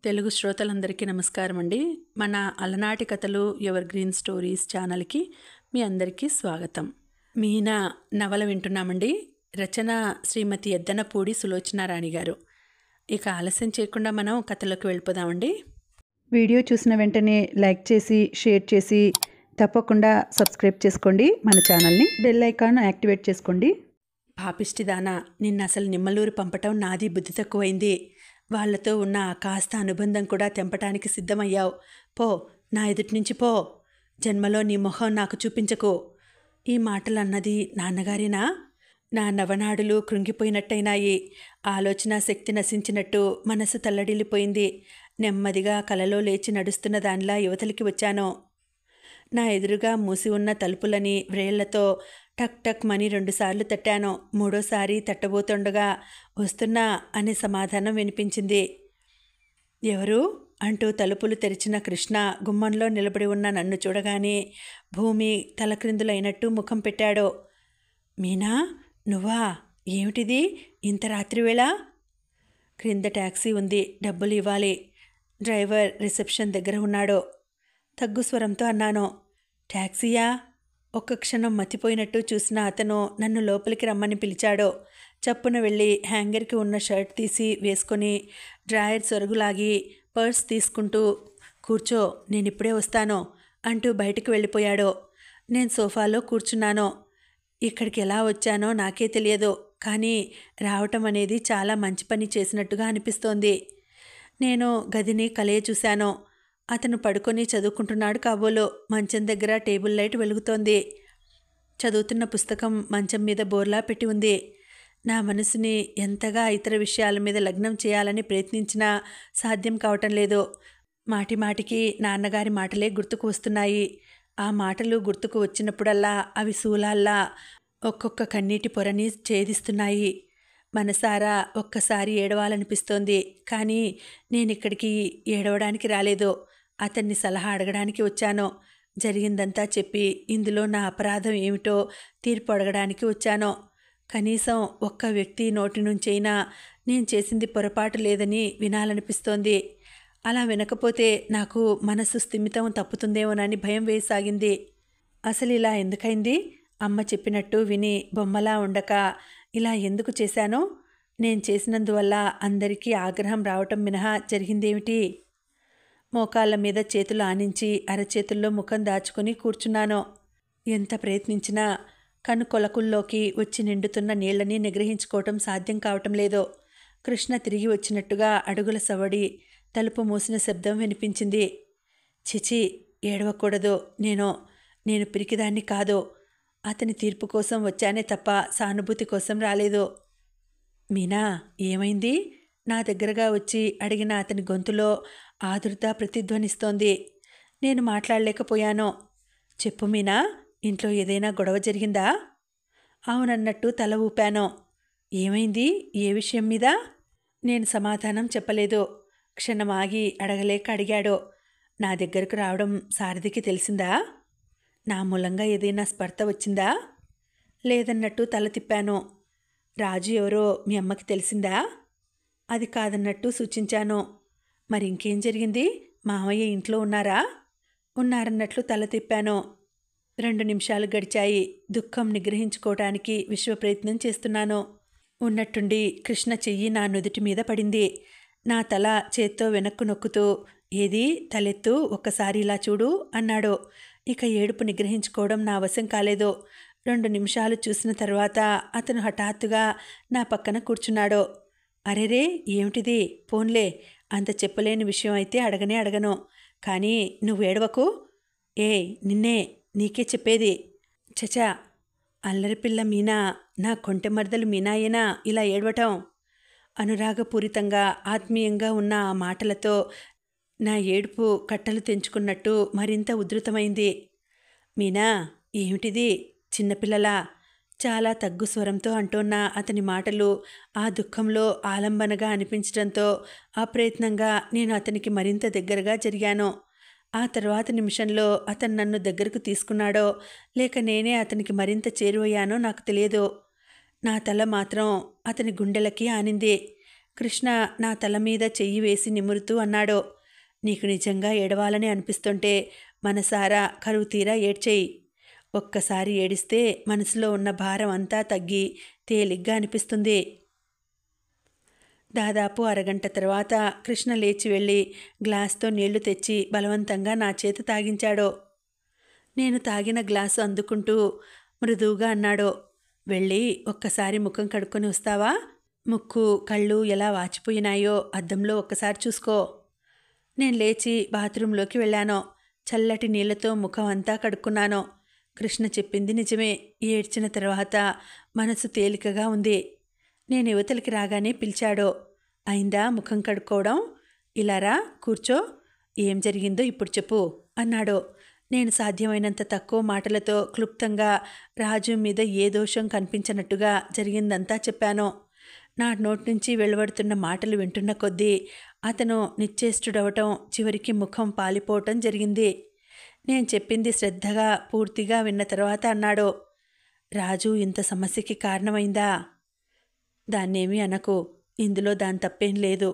తెలుగు శ్రోతలందరికీ నమస్కారం అండి. మన అలనాటి కథలు ఎవర్ గ్రీన్ స్టోరీస్ ఛానల్కి మీ అందరికీ స్వాగతం. మీనా నవల వింటున్నామండి. రచన శ్రీమతి ఎద్దనపూడి సులోచనారాణి గారు. ఇక ఆలస్యం చేయకుండా మనం కథలోకి వెళ్ళిపోదామండి. వీడియో చూసిన వెంటనే లైక్ చేసి షేర్ చేసి తప్పకుండా సబ్స్క్రైబ్ చేసుకోండి. మన ఛానల్ని బెల్ ఐకాన్ యాక్టివేట్ చేసుకోండి. పాపిష్టిదానా, నిన్న అసలు నిమ్మలూరు పంపటం నాది బుద్ధి తక్కువైంది. వాళ్లతో ఉన్న ఆ కాస్త అనుబంధం కూడా తెంపటానికి సిద్ధమయ్యావు. పో, నా ఎదుటి నుంచి పో. జన్మలో నీ మొహం నాకు చూపించకు. ఈ మాటలు అన్నది నాన్నగారినా? నా నవనాడులు కృంగిపోయినట్టయినాయి. ఆలోచన శక్తి నశించినట్టు మనసు తల్లడిల్లిపోయింది. నెమ్మదిగా కలలో లేచి నడుస్తున్న దానిలా యువతలికి వచ్చాను. నా ఎదురుగా మూసి ఉన్న తలుపులని వ్రేళ్లతో టక్ టక్ మని 2 సార్లు తట్టాను. మూడోసారి తట్టబోతుండగా వస్తున్నా అనే సమాధానం వినిపించింది. ఎవరు అంటూ తలుపులు తెరిచిన కృష్ణ గుమ్మంలో నిలబడి ఉన్న నన్ను చూడగానే భూమి తలక్రిందులైనట్టు ముఖం పెట్టాడు. మీనా, నువ్వా? ఏమిటిది ఇంత రాత్రివేళ? క్రింద ట్యాక్సీ ఉంది, డబ్బులు ఇవ్వాలి. డ్రైవర్ రిసెప్షన్ దగ్గర ఉన్నాడు. తగ్గు స్వరంతో అన్నాను. ట్యాక్సీయా? ఒక్క క్షణం మతిపోయినట్టు చూసిన అతను నన్ను లోపలికి రమ్మని పిలిచాడు. చప్పున వెళ్ళి హ్యాంగర్కి ఉన్న షర్ట్ తీసి వేసుకొని డ్రాయర్ సొరుగులాగి పర్స్ తీసుకుంటూ కూర్చో, నేనిప్పుడే వస్తాను అంటూ బయటికి వెళ్ళిపోయాడు. నేను సోఫాలో కూర్చున్నాను. ఇక్కడికి ఎలా వచ్చానో నాకే తెలియదు, కానీ రావటం అనేది చాలా మంచి పని చేసినట్టుగా అనిపిస్తోంది. నేను గదిని కలయ చూశాను. అతను పడుకొని చదువుకుంటున్నాడు కాబోలు. మంచం దగ్గర టేబుల్ లైట్ వెలుగుతోంది. చదువుతున్న పుస్తకం మంచం మీద బోర్లా పెట్టి ఉంది. నా మనసుని ఎంతగా ఇతర విషయాల మీద లగ్నం చేయాలని ప్రయత్నించినా సాధ్యం కావటం లేదు. మాటి మాటికి నాన్నగారి మాటలే గుర్తుకు వస్తున్నాయి. ఆ మాటలు గుర్తుకు వచ్చినప్పుడల్లా అవి శూలాల్లా ఒక్కొక్క కన్నీటి పొరని ఛేదిస్తున్నాయి. మనసారా ఒక్కసారి ఏడవాలనిపిస్తోంది. కానీ నేనిక్కడికి ఏడవడానికి రాలేదు. అతన్ని సలహా అడగడానికి వచ్చాను. జరిగిందంతా చెప్పి ఇందులో నా అపరాధం ఏమిటో తీర్పు అడగడానికి వచ్చాను. కనీసం ఒక్క వ్యక్తి నోటి నుంచైనా నేను చేసింది పొరపాటు లేదని వినాలనిపిస్తోంది. అలా వినకపోతే నాకు మనసు స్థిమితం తప్పుతుందేమోనని భయం వేయసాగింది. అసలు ఇలా ఎందుకైంది? అమ్మ చెప్పినట్టు విని బొమ్మలా ఉండక ఇలా ఎందుకు చేశాను? నేను చేసినందువల్ల అందరికీ ఆగ్రహం రావటం మినహా జరిగిందేమిటి? మోకాళ్ళ మీద చేతులు ఆనించి అరచేతుల్లో ముఖం దాచుకుని కూర్చున్నాను. ఎంత ప్రయత్నించినా కనుకొలకుల్లోకి వచ్చి నిండుతున్న నీళ్లని నిగ్రహించుకోవటం సాధ్యం కావటం లేదు. కృష్ణ తిరిగి వచ్చినట్టుగా అడుగుల సవడి, తలుపు మూసిన శబ్దం వినిపించింది. చిచి, ఏడవకూడదు. నేను పిరికిదాన్ని కాదు. అతని తీర్పు కోసం వచ్చానే తప్ప సానుభూతి కోసం రాలేదు. మీనా, ఏమైంది? నా దగ్గరగా వచ్చి అడిగిన అతని గొంతులో ఆదుర్ద ప్రతిధ్వనిస్తోంది. నేను మాట్లాడలేకపోయాను. చెప్పు మీనా, ఇంట్లో ఏదైనా గొడవ జరిగిందా? అవునన్నట్టు తల ఊపాను. ఏమైంది? ఏ విషయం మీద? నేను సమాధానం చెప్పలేదు. క్షణం ఆగి అడగలేక అడిగాడు. నా దగ్గరకు రావడం సారథికి తెలిసిందా? నా మూలంగా ఏదైనా స్పర్ధ వచ్చిందా? లేదన్నట్టు తల తిప్పాను. రాజు ఎవరో మీ అమ్మకి తెలిసిందా? అది కాదన్నట్టు సూచించాను. మరి ఇంకేం జరిగింది? మామయ్య ఇంట్లో ఉన్నారా? ఉన్నారన్నట్లు తల తిప్పాను. 2 నిమిషాలు గడిచాయి. దుఃఖం నిగ్రహించుకోవటానికి విశ్వ ప్రయత్నం చేస్తున్నాను. ఉన్నట్టుండి కృష్ణ చెయ్యి నా నుదుటి మీద పడింది. నా తల చేత్తో వెనక్కు నొక్కుతూ, ఏది తలెత్తు, ఒక్కసారి ఇలా చూడు అన్నాడు. ఇక ఏడుపు నిగ్రహించుకోవడం నా వశం కాలేదు. 2 నిమిషాలు చూసిన తర్వాత అతను హఠాత్తుగా నా పక్కన కూర్చున్నాడు. అరెరే, ఏమిటిది? పోన్లే, అంత చెప్పలేని విషయం అయితే అడగనే అడగను. కానీ నువ్వు ఏడవకు. నిన్నే, నీకే చెప్పేది. చచా, అల్లరిపిల్ల మీనా, నా కొంటె మరదలు మీనాయేనా ఇలా ఏడవటం? అనురాగపూరితంగా ఆత్మీయంగా ఉన్న ఆ మాటలతో నా ఏడుపు కట్టలు తెంచుకున్నట్టు మరింత ఉధృతమైంది. మీనా, ఏమిటిది? చిన్నపిల్లలా? చాలా తగ్గు స్వరంతో అంటున్న అతని మాటలు ఆ దుఃఖంలో ఆలంబనగా అనిపించడంతో అప్రయత్నంగా నేను అతనికి మరింత దగ్గరగా జరిగాను. ఆ తర్వాత నిమిషంలో అతను నన్ను దగ్గరకు తీసుకున్నాడో లేక నేనే అతనికి మరింత చేరువయ్యానో నాకు తెలియదు. నా తల మాత్రం అతని గుండెలకి ఆనింది. కృష్ణ నా తల మీద చెయ్యి వేసి నిమురుతూ అన్నాడు. నీకు నిజంగా ఏడవాలని అనిపిస్తుంటే మనసారా కరువు తీరా ఏడ్చేయి. ఒక్కసారి ఏడిస్తే మనసులో ఉన్న భారం అంతా తగ్గి తేలిగ్గా అనిపిస్తుంది. దాదాపు అరగంట తర్వాత కృష్ణ లేచి వెళ్ళి గ్లాస్తో నీళ్లు తెచ్చి బలవంతంగా నా చేత తాగించాడు. నేను తాగిన గ్లాసు అందుకుంటూ మృదువుగా అన్నాడు, వెళ్ళి ఒక్కసారి ముఖం కడుక్కొని వస్తావా? ముక్కు కళ్ళు ఎలా వాచిపోయినాయో అద్దంలో ఒక్కసారి చూసుకో. నేను లేచి బాత్రూంలోకి వెళ్ళాను. చల్లటి నీళ్లతో ముఖం అంతా కడుక్కున్నాను. కృష్ణ చెప్పింది నిజమే. ఏడ్చిన తర్వాత మనసు తేలికగా ఉంది. నేను యువతలకి రాగానే పిలిచాడు. అయిందా ముఖం కడుక్కోవడం? ఇలా రా, కూర్చో. ఏం జరిగిందో ఇప్పుడు చెప్పు అన్నాడు. నేను సాధ్యమైనంత తక్కువ మాటలతో క్లుప్తంగా రాజు మీద ఏ దోషం కనిపించనట్టుగా జరిగిందంతా చెప్పాను. నా నోటి నుంచి వెలువడుతున్న మాటలు వింటున్న కొద్దీ అతను నిశ్చేష్టుడవటం, చివరికి ముఖం పాలిపోవటం జరిగింది. నేను చెప్పింది శ్రద్ధగా పూర్తిగా విన్న తర్వాత అన్నాడు, రాజు ఇంత సమస్యకి కారణమైందా? దాన్నేమీ అనకు. ఇందులో దాని తప్పేం లేదు.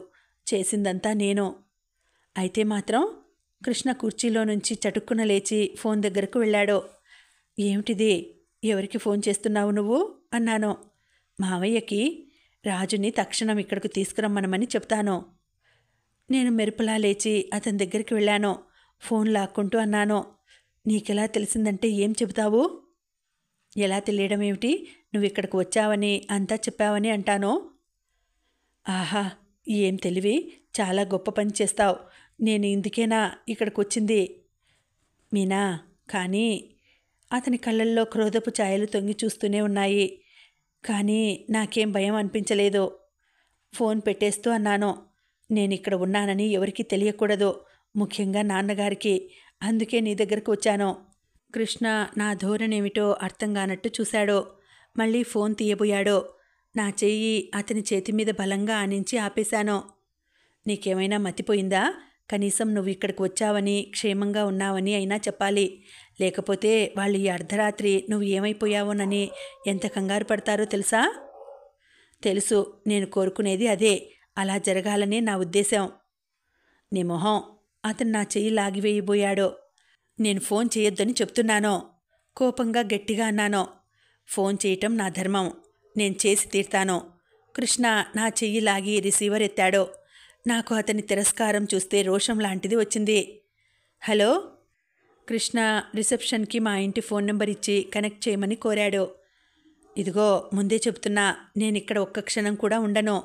చేసిందంతా నేను. అయితే మాత్రం కృష్ణ కుర్చీలో నుంచి చటుక్కున లేచి ఫోన్ దగ్గరకు వెళ్ళాడు. ఏమిటిది? ఎవరికి ఫోన్ చేస్తున్నావు నువ్వు అన్నాను. మావయ్యకి. రాజుని తక్షణం ఇక్కడికి తీసుకురమ్మనమని చెప్తాను. నేను మెరుపులా లేచి అతని దగ్గరికి వెళ్ళాను. ఫోన్ లాక్కుంటూ అన్నాను, నీకెలా తెలిసిందంటే ఏం చెబుతావు? ఎలా తెలియడం ఏమిటి? నువ్వు ఇక్కడికి వచ్చావని అంతా చెప్పావని అంటాను. ఆహా, ఏం తెలివి! చాలా గొప్ప పని చేస్తావు. నేను ఇందుకేనా ఇక్కడికి వచ్చింది? మీనా. కానీ అతని కళ్ళల్లో క్రోధపు ఛాయలు తొంగి చూస్తూనే ఉన్నాయి. కానీ నాకేం భయం అనిపించలేదు. ఫోన్ పెట్టేస్తూ అన్నాను, నేను ఇక్కడ ఉన్నానని ఎవరికీ తెలియకూడదు, ముఖ్యంగా నాన్నగారికి. అందుకే నీ దగ్గరకు వచ్చాను. కృష్ణ నా ధోరణేమిటో అర్థం కానట్టు చూశాడు. మళ్ళీ ఫోన్ తీయబోయాడు. నా చెయ్యి అతని చేతి మీద బలంగా ఆనించి ఆపేశాను. నీకేమైనా మతిపోయిందా? కనీసం నువ్వు ఇక్కడికి వచ్చావని, క్షేమంగా ఉన్నావని అయినా చెప్పాలి. లేకపోతే వాళ్ళు ఈ అర్ధరాత్రి నువ్వు ఏమైపోయావోనని ఎంత కంగారు పడతారో తెలుసా? తెలుసు. నేను కోరుకునేది అదే. అలా జరగాలనే నా ఉద్దేశం. నీ మొహం. అతను నా చెయ్యి లాగివేయబోయాడు. నేను ఫోన్ చేయొద్దని చెప్తున్నాను. కోపంగా గట్టిగా అన్నాను. ఫోన్ చేయటం నా ధర్మం. నేను చేసి తీర్తాను. కృష్ణ నా చెయ్యి లాగి రిసీవర్ ఎత్తాడు. నాకు అతని తిరస్కారం చూస్తే రోషం లాంటిది వచ్చింది. హలో. కృష్ణ రిసెప్షన్కి మా ఇంటి ఫోన్ నెంబర్ ఇచ్చి కనెక్ట్ చేయమని కోరాడు. ఇదిగో ముందే చెబుతున్నా, నేను ఇక్కడ ఒక్క క్షణం కూడా ఉండను.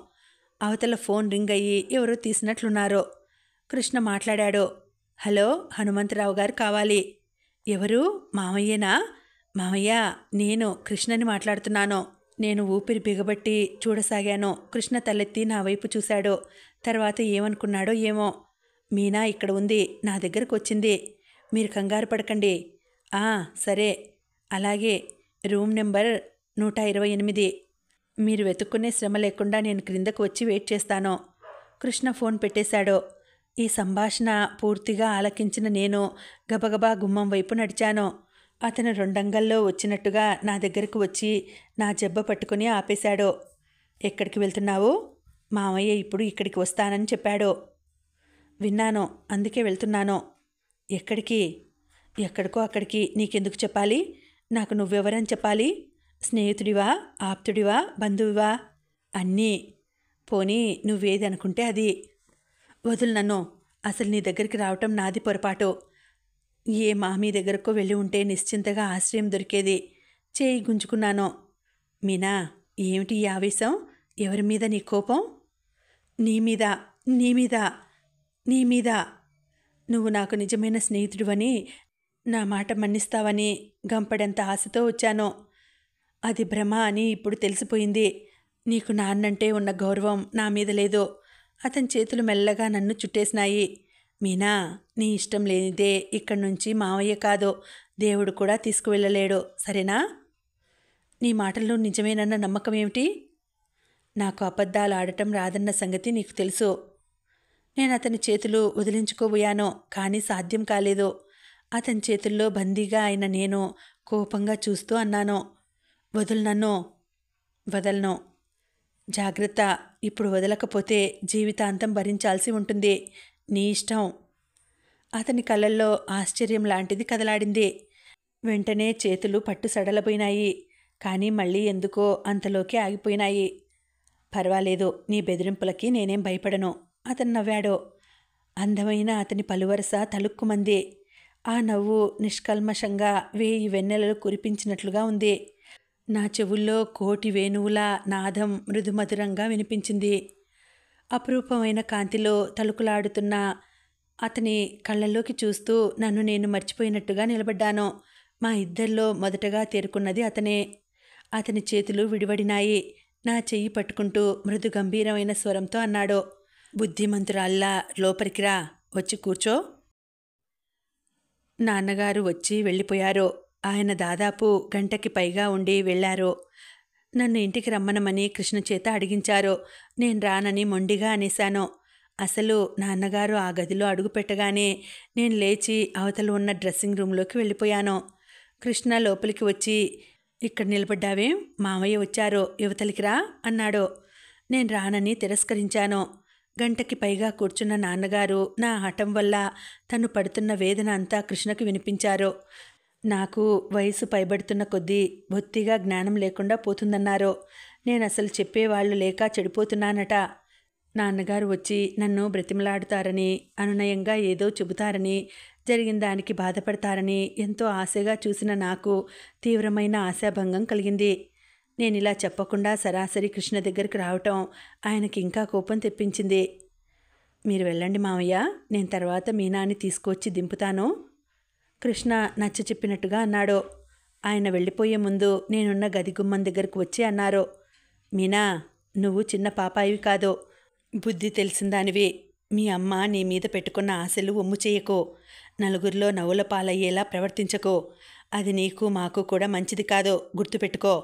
అవతల ఫోన్ రింగ్ అయ్యి ఎవరో తీసినట్లున్నారు. కృష్ణ మాట్లాడాడు. హలో, హనుమంతరావు గారు కావాలి. ఎవరు? మామయ్యేనా? మామయ్య, నేను కృష్ణని మాట్లాడుతున్నాను. నేను ఊపిరి బిగబట్టి చూడసాగాను. కృష్ణ తలెత్తి నా వైపు చూశాడు. తర్వాత ఏమనుకున్నాడో ఏమో. మీనా ఇక్కడ ఉంది, నా దగ్గరకు వచ్చింది. మీరు కంగారు పడకండి. సరే, అలాగే. Room number 128. మీరు వెతుక్కునే శ్రమ లేకుండా నేను క్రిందకు వచ్చి వెయిట్ చేస్తాను. కృష్ణ ఫోన్ పెట్టేశాడు. ఈ సంభాషణ పూర్తిగా ఆలకించిన నేను గబగబా గుమ్మం వైపు నడిచాను. అతను రెండంగల్లో వచ్చినట్టుగా నా దగ్గరకు వచ్చి నా జబ్బ పట్టుకుని ఆపేశాడు. ఎక్కడికి వెళ్తున్నావు? మామయ్య ఇప్పుడు ఇక్కడికి వస్తానని చెప్పాడు. విన్నాను, అందుకే వెళ్తున్నాను. ఎక్కడికి? ఎక్కడికో అక్కడికి. నీకెందుకు చెప్పాలి? నాకు నువ్వెవరని చెప్పాలి? స్నేహితుడివా, ఆప్తుడివా, బంధువువా? అన్నీ. పోనీ నువ్వేది అనుకుంటే అది. వదులు నన్ను. అసలు నీ దగ్గరికి రావటం నాది పొరపాటు. ఏ మామీ దగ్గరకో వెళ్ళి ఉంటే నిశ్చింతగా ఆశ్రయం దొరికేది. చేయి గుంజుకున్నాను. మీనా, ఏమిటి ఈ ఆవేశం? ఎవరి మీద నీ కోపం? నీ మీద. నీ మీద. నీ మీద. నువ్వు నాకు నిజమైన స్నేహితుడివని, నా మాట మన్నిస్తావని గంపడంత ఆశతో వచ్చాను. అది భ్రమ అని ఇప్పుడు తెలిసిపోయింది. నీకు నాన్నంటే ఉన్న గౌరవం నా మీద లేదు. అతని చేతులు మెల్లగా నన్ను చుట్టేసినాయి. మీనా, నీ ఇష్టం లేనిదే ఇక్కడి నుంచి మావయ్య కాదు, దేవుడు కూడా తీసుకువెళ్ళలేడు. సరేనా? నీ మాటల్లో నిజమేనన్న నమ్మకం ఏమిటి? నాకు అబద్ధాలు ఆడటం రాదన్న సంగతి నీకు తెలుసు. నేను అతని చేతులు వదిలించుకోబోయాను, కానీ సాధ్యం కాలేదు. అతని చేతుల్లో బందీగా అయిన నేను కోపంగా చూస్తూ అన్నాను, వదులు నన్ను. వదలను. జాగ్రత్త, ఇప్పుడు వదలకపోతే జీవితాంతం భరించాల్సి ఉంటుంది. నీ ఇష్టం. అతని కళ్ళల్లో ఆశ్చర్యం లాంటిది కదలాడింది. వెంటనే చేతులు పట్టు సడలబోయినాయి. కానీ మళ్ళీ ఎందుకో అంతలోకే ఆగిపోయినాయి. పర్వాలేదు, నీ బెదిరింపులకి నేనేం భయపడను. అతను నవ్వాడు. అందమైన అతని పలువరస తలుక్కుమంది. ఆ నవ్వు నిష్కల్మషంగా 1000 వెన్నెలలు కురిపించినట్లుగా ఉంది. నా చెవుల్లో కోటి వేణువుల నాదం మృదుమధురంగా వినిపించింది. అపురూపమైన కాంతిలో తలుకులాడుతున్న అతని కళ్ళల్లోకి చూస్తూ నన్ను నేను మర్చిపోయినట్టుగా నిలబడ్డాను. మా ఇద్దరిలో మొదటగా తేరుకున్నది అతనే. అతని చేతులు విడివడినాయి. నా చెయ్యి పట్టుకుంటూ మృదు గంభీరమైన స్వరంతో అన్నాడు, బుద్ధిమంతురాల్లా లోపలికి రా, వచ్చి కూర్చో. నాన్నగారు వచ్చి వెళ్ళిపోయారు. ఆయన దాదాపు గంటకి పైగా ఉండి వెళ్ళారు. నన్ను ఇంటికి రమ్మనమని కృష్ణ చేత అడిగించారు. నేను రానని మొండిగా అనేశాను. అసలు నాన్నగారు ఆ గదిలో అడుగుపెట్టగానే నేను లేచి అవతల ఉన్న డ్రెస్సింగ్ రూమ్లోకి వెళ్ళిపోయాను. కృష్ణ లోపలికి వచ్చి, ఇక్కడ నిలబడ్డావేం, మామయ్య వచ్చారు, యువతలికి రా అన్నాడు. నేను రానని తిరస్కరించాను. గంటకి పైగా కూర్చున్న నాన్నగారు నా హఠం వల్ల తను పడుతున్న వేదన అంతా కృష్ణకు వినిపించారు. నాకు వయసు పైబడుతున్న కొద్దీ బొత్తిగా జ్ఞానం లేకుండా పోతుందన్నారు. నేను అసలు చెప్పేవాళ్లు లేక చెడిపోతున్నానట. నాన్నగారు వచ్చి నన్ను బ్రతిమలాడుతారని, అనునయంగా ఏదో చెబుతారని, జరిగిన దానికి బాధపడతారని ఎంతో ఆశగా చూసిన నాకు తీవ్రమైన ఆశాభంగం కలిగింది. నేను ఇలా చెప్పకుండా సరాసరి కృష్ణ దగ్గరికి రావటం ఆయనకి ఇంకా కోపం తెప్పించింది. మీరు వెళ్ళండి మామయ్య, నేను తర్వాత మీనాని తీసుకొచ్చి దింపుతాను. కృష్ణ నచ్చ చెప్పినట్టుగా అన్నాడు. ఆయన వెళ్ళిపోయే ముందు నేనున్న గది గుమ్మం దగ్గరకు వచ్చి అన్నారు, మీనా, నువ్వు చిన్న పాపాయివి కాదు, బుద్ధి తెలిసిందానివి. మీ అమ్మ నీ మీద పెట్టుకున్న ఆశలు ఒమ్ము చేయకో, నలుగురిలో నవ్వుల పాలయ్యేలా ప్రవర్తించకో. అది నీకు మాకు కూడా మంచిది కాదు, గుర్తుపెట్టుకో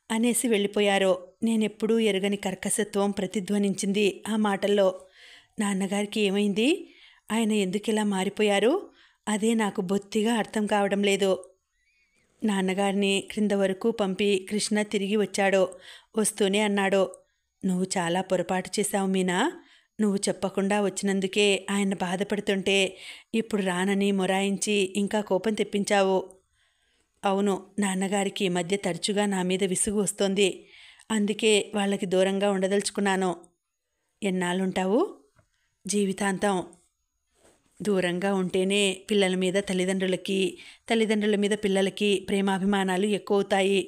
అనేసి వెళ్ళిపోయారు. నేనెప్పుడూ ఎరగని కర్కశత్వం ప్రతిధ్వనించింది ఆ మాటల్లో. నాన్నగారికి ఏమైంది? ఆయన ఎందుకిలా మారిపోయారు? అదే నాకు బొత్తిగా అర్థం కావడం లేదు. నాన్నగారిని క్రింద వరకు పంపి కృష్ణ తిరిగి వచ్చాడు. వస్తూనే అన్నాడు, నువ్వు చాలా పొరపాటు చేశావు మీనా. నువ్వు చెప్పకుండా వచ్చినందుకే ఆయన బాధపడుతుంటే ఇప్పుడు రానని మొరాయించి ఇంకా కోపం తెప్పించావు. అవును, నాన్నగారికి ఈ మధ్య తరచుగా నా మీద విసుగు వస్తోంది. అందుకే వాళ్ళకి దూరంగా ఉండదలుచుకున్నాను. ఎన్నాళ్ళుంటావు? జీవితాంతం. దూరంగా ఉంటేనే పిల్లల మీద తల్లిదండ్రులకి, తల్లిదండ్రుల మీద పిల్లలకి ప్రేమాభిమానాలు ఎక్కువ అవుతాయి.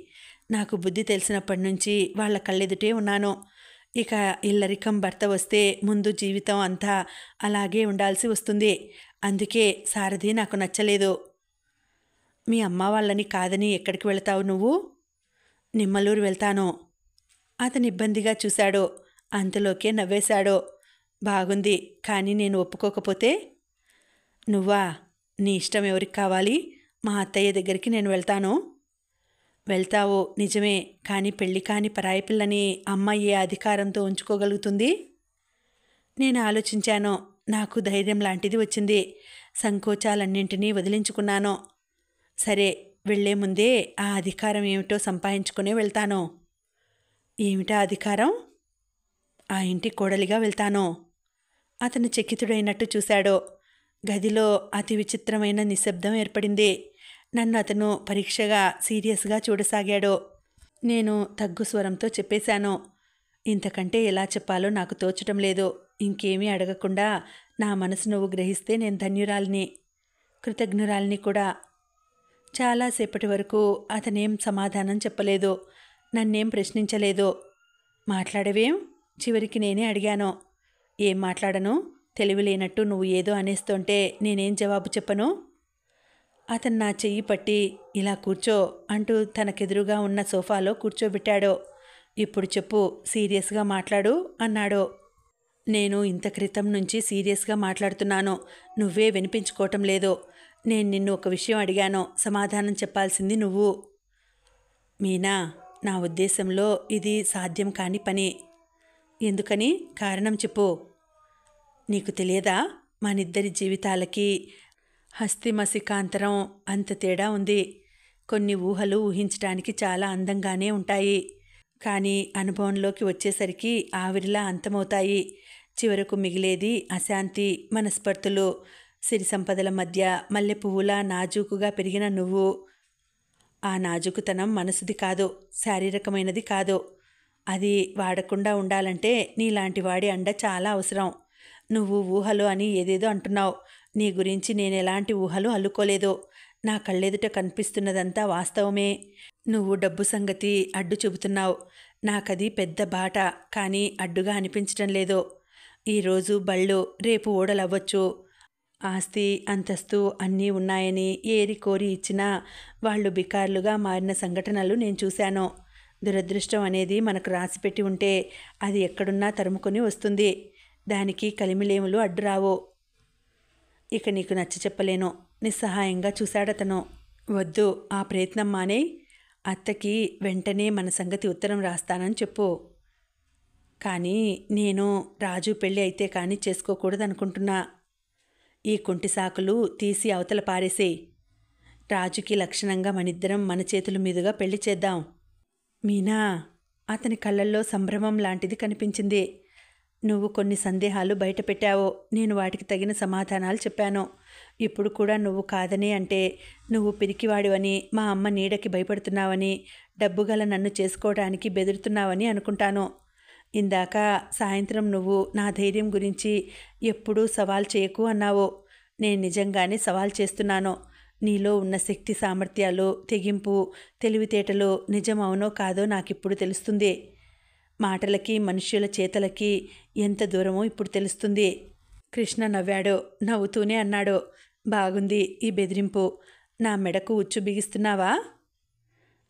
నాకు బుద్ధి తెలిసినప్పటి నుంచి వాళ్ళ కళ్ళెదుటే ఉన్నాను. ఇక ఇల్లరికం భర్త వస్తే ముందు జీవితం అంతా అలాగే ఉండాల్సి వస్తుంది. అందుకే సారథి నాకు నచ్చలేదు. మీ అమ్మ వాళ్ళని కాదని ఎక్కడికి వెళతావు నువ్వు? నిమ్మలూరు వెళ్తాను. అతను ఇబ్బందిగా చూశాడు. అంతలోకే నవ్వేశాడు. బాగుంది, కానీ నేను ఒప్పుకోకపోతే? నువ్వా? నీ ఇష్టం ఎవరికి కావాలి? మా అత్తయ్య దగ్గరికి నేను వెళ్తాను. వెళ్తావు నిజమే, కానీ పెళ్ళి కాని పరాయి పిల్లని అమ్మ ఏ అధికారంతో ఉంచుకోగలుగుతుంది? నేను ఆలోచించాను. నాకు ధైర్యం లాంటిది వచ్చింది. సంకోచాలన్నింటినీ వదిలించుకున్నాను. సరే, వెళ్లే ముందే ఆ అధికారం ఏమిటో సంపాదించుకునే వెళ్తాను. ఏమిటా అధికారం? ఆ ఇంటి కోడలిగా వెళ్తాను. అతను చకితుడైనట్టు చూశాడు. గదిలో అతి విచిత్రమైన నిశ్శబ్దం ఏర్పడింది. నన్ను అతను పరీక్షగా సీరియస్గా చూడసాగాడు. నేను తగ్గు స్వరంతో చెప్పేశాను, ఇంతకంటే ఎలా చెప్పాలో నాకు తోచటం లేదు. ఇంకేమీ అడగకుండా నా మనసు నువ్వు గ్రహిస్తే నేను ధన్యురాలిని, కృతజ్ఞురాలిని కూడా. చాలాసేపటి వరకు అతనేం సమాధానం చెప్పలేదు. నన్నేం ప్రశ్నించలేదు. మాట్లాడవేం? చివరికి నేనే అడిగాను. ఏం మాట్లాడను? తెలివిలేనట్టు నువ్వు ఏదో అనేస్తుంటే నేనేం జవాబు చెప్పను? అతను నా చెయ్యి పట్టి ఇలా కూర్చో అంటూ తనకెదురుగా ఉన్న సోఫాలో కూర్చోబెట్టాడు. ఇప్పుడు చెప్పు, సీరియస్గా మాట్లాడు అన్నాడు. నేను ఇంత క్రితం నుంచి సీరియస్గా మాట్లాడుతున్నాను. నువ్వే వినిపించుకోవటం లేదు. నేను నిన్ను ఒక విషయం అడిగాను, సమాధానం చెప్పాల్సింది నువ్వు. మీనా, నా ఉద్దేశంలో ఇది సాధ్యం కాని పని. ఎందుకని? కారణం చెప్పు. నీకు తెలియదా? మనిద్దరి జీవితాలకి హస్తిమసికాంతరం అంత తేడా ఉంది. కొన్ని ఊహలు ఊహించటానికి చాలా అందంగానే ఉంటాయి. కానీ అనుభవంలోకి వచ్చేసరికి ఆవిరిలా అంతమవుతాయి. చివరకు మిగిలేది అశాంతి, మనస్పర్ధలు. సిరి సంపదల మధ్య మల్లె పువ్వులా నాజూకుగా పెరిగిన నువ్వు. ఆ నాజుకుతనం మనసుది కాదు, శారీరకమైనది కాదు. అది వాడకుండా ఉండాలంటే నీలాంటి వాడి అండ చాలా అవసరం. నువ్వు ఊహలు అని ఏదేదో అంటున్నావు. నీ గురించి నేను ఎలాంటి ఊహలు అల్లుకోలేదు. నా కళ్ళెదుట కనిపిస్తున్నదంతా వాస్తవమే. నువ్వు డబ్బు సంగతి అడ్డు చెబుతున్నావు. నాకది పెద్ద బాట, కానీ అడ్డుగా అనిపించటం లేదు. ఈరోజు బళ్ళు, రేపు ఓడలవ్వచ్చు. ఆస్తి, అంతస్తు అన్నీ ఉన్నాయని ఏరి కోరి ఇచ్చినా వాళ్ళు బికార్లుగా మారిన సంఘటనలు నేను చూశాను. దురదృష్టం అనేది మనకు రాసిపెట్టి ఉంటే అది ఎక్కడున్నా తరుముకొని వస్తుంది. దానికి కలిమిలేములు అడ్డురావు. ఇక నీకు నచ్చ చెప్పలేను. నిస్సహాయంగా చూశాడతను. వద్దు, ఆ ప్రయత్నం మానే. అత్తకి వెంటనే మన సంగతి ఉత్తరం రాస్తానని చెప్పు. కానీ నేను రాజు పెళ్ళి అయితే కానీ చేసుకోకూడదనుకుంటున్నా. ఈ కుంటి సాకులు తీసి అవతల పారేసేయ్. రాజుకి లక్షణంగా మనిద్దరం మన చేతుల మీదుగా పెళ్లి చేద్దాం. మీనా, అతని కళ్ళల్లో సంభ్రమం లాంటిది కనిపించింది. నువ్వు కొన్ని సందేహాలు బయట పెట్టావు. నేను వాటికి తగిన సమాధానాలు చెప్పాను. ఇప్పుడు కూడా నువ్వు కాదనే అంటే నువ్వు పిరికివాడివని, మా అమ్మ నీడకి భయపడుతున్నావని, డబ్బుగల నన్ను చేసుకోవడానికి బెదురుతున్నావని అనుకుంటాను. ఇందాక సాయంత్రం నువ్వు నా ధైర్యం గురించి ఎప్పుడూ సవాల్ చేయకు అన్నావు. నేను నిజంగానే సవాల్ చేస్తున్నాను. నీలో ఉన్న శక్తి సామర్థ్యాలు, తెగింపు, తెలివితేటలు నిజం అవునో కాదో నాకిప్పుడు తెలుస్తుంది. మాటలకి మనుష్యుల చేతలకి ఎంత దూరమో ఇప్పుడు తెలుస్తుంది. కృష్ణ నవ్వాడు. నవ్వుతూనే అన్నాడు, బాగుంది ఈ బెదిరింపు. నా మెడకు ఉచ్చు బిగిస్తున్నావా?